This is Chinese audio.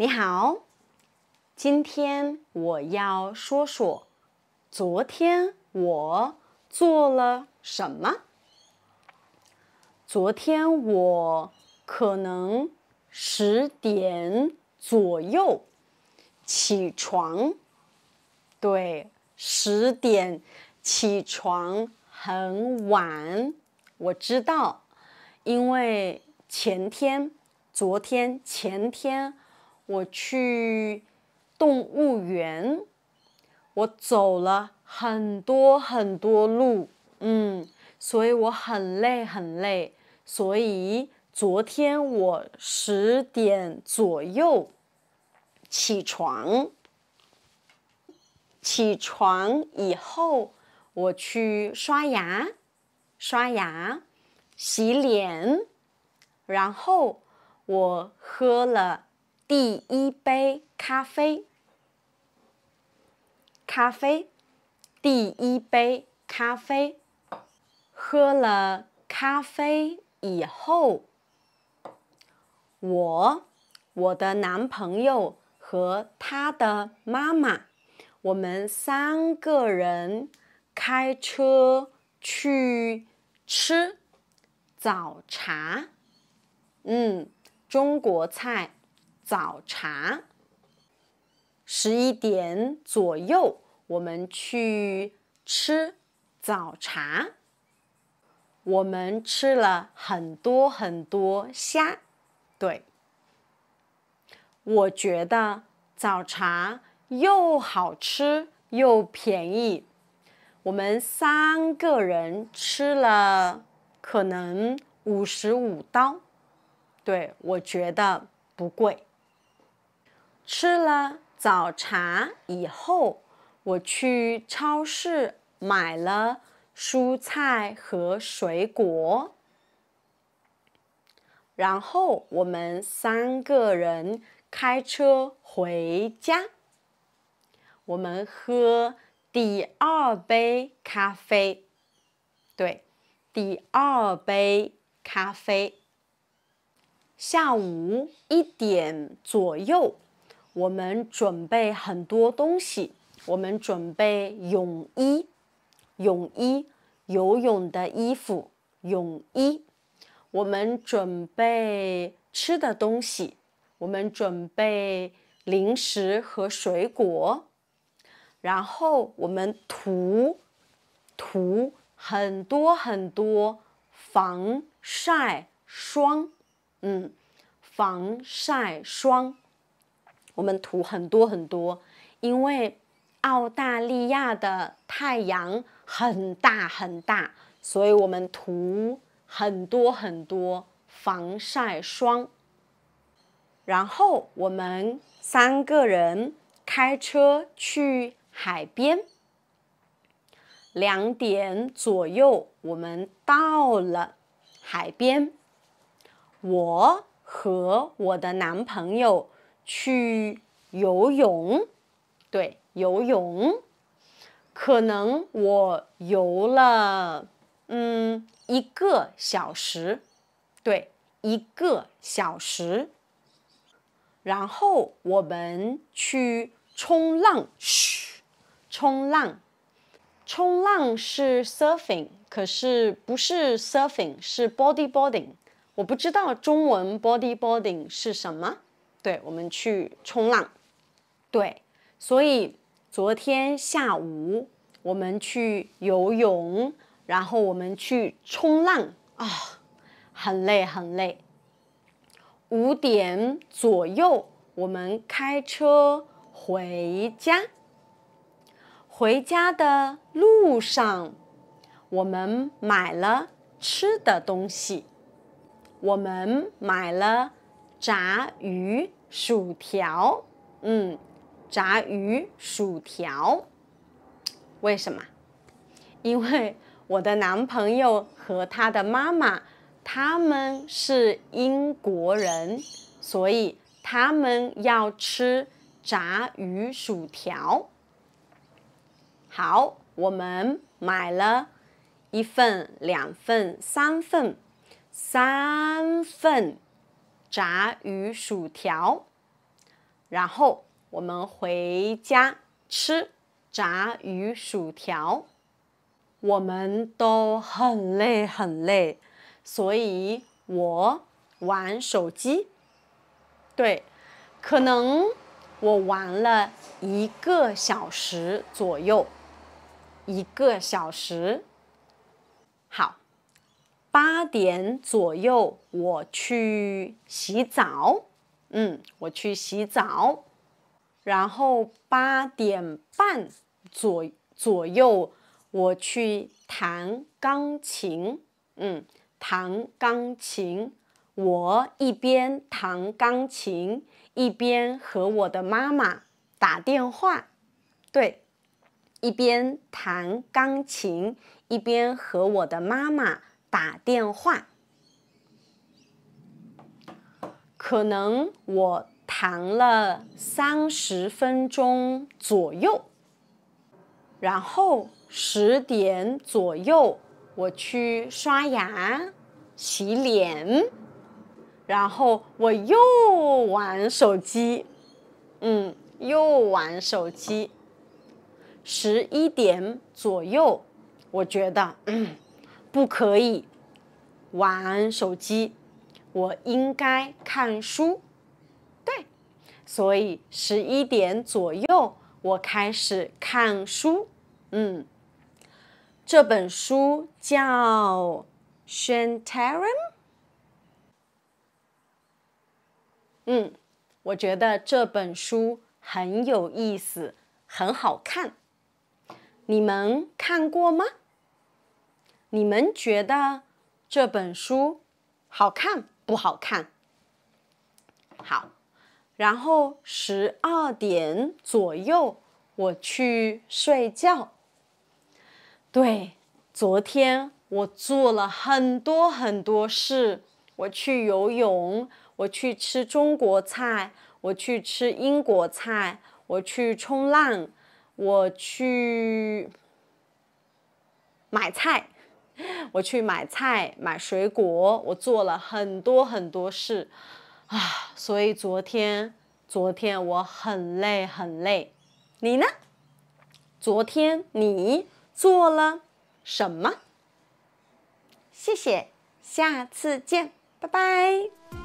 你好，今天我要说说昨天我做了什么。昨天我可能10点左右起床，对，10点起床很晚，我知道，因为昨天前天我去动物园，我走了很多很多路，所以我很累，所以昨天我10点左右起床。起床以后，我去刷牙、洗脸，然后我喝了第一杯咖啡。第一杯咖啡，喝了咖啡以后，我的男朋友和他的妈妈，我们3个人开车去吃早茶，中国菜早茶。11点左右，我们去吃早茶。我们吃了很多很多虾，对。我觉得早茶又好吃又便宜。我们3个人吃了可能55刀，对，我觉得不贵。吃了早茶以后，我去超市买了蔬菜和水果，然后我们3个人开车回家。我们喝第2杯咖啡，对，第2杯咖啡。下午1点左右，我们准备很多东西。我们准备泳衣，游泳的衣服，泳衣。我们准备吃的东西，我们准备零食和水果，然后我们涂很多很多防晒霜，防晒霜，我们涂很多很多，因为澳大利亚的太阳很大很大，所以我们涂很多很多防晒霜。然后我们3个人开车去海边。2点左右，我们到了海边。我和我的男朋友去游泳，对，游泳。可能我游了1个小时，对，1个小时。然后我们去冲浪，冲浪是 surfing， 可是不是 surfing， 是 bodyboarding。我不知道中文 bodyboarding 是什么。对，我们去冲浪。对，所以昨天下午我们去游泳，然后我们去冲浪很累。5点左右，我们开车回家。回家的路上，我们买了吃的东西。我们买了炸鱼薯条，炸鱼薯条。为什么？因为我的男朋友和他的妈妈，他们是英国人，所以他们要吃炸鱼薯条。好，我们买了1份、2份、3份，3份炸鱼薯条。然后我们回家吃炸鱼薯条。我们都很累很累，所以我玩手机。对，可能我玩了1个小时左右，1个小时。好，8点左右我去洗澡，我去洗澡，然后8点半左右我去弹钢琴，弹钢琴。我一边弹钢琴，一边和我的妈妈打电话。对，一边弹钢琴，一边和我的妈妈打电话。可能我弹了30分钟左右，然后10点左右我去刷牙、洗脸，然后我又玩手机，又玩手机。11点左右，我觉得不可以玩手机，我应该看书。对，所以11点左右我开始看书。这本书叫 Shantaram。我觉得这本书很有意思，很好看。你们看过吗？你们觉得这本书好看不好看？好，然后12点左右我去睡觉。对，昨天我做了很多很多事，我去游泳，我去吃中国菜，我去吃英国菜，我去冲浪，我去买菜，买水果，我做了很多很多事啊，所以昨天我很累很累。你呢？昨天你做了什么？谢谢，下次见，拜拜。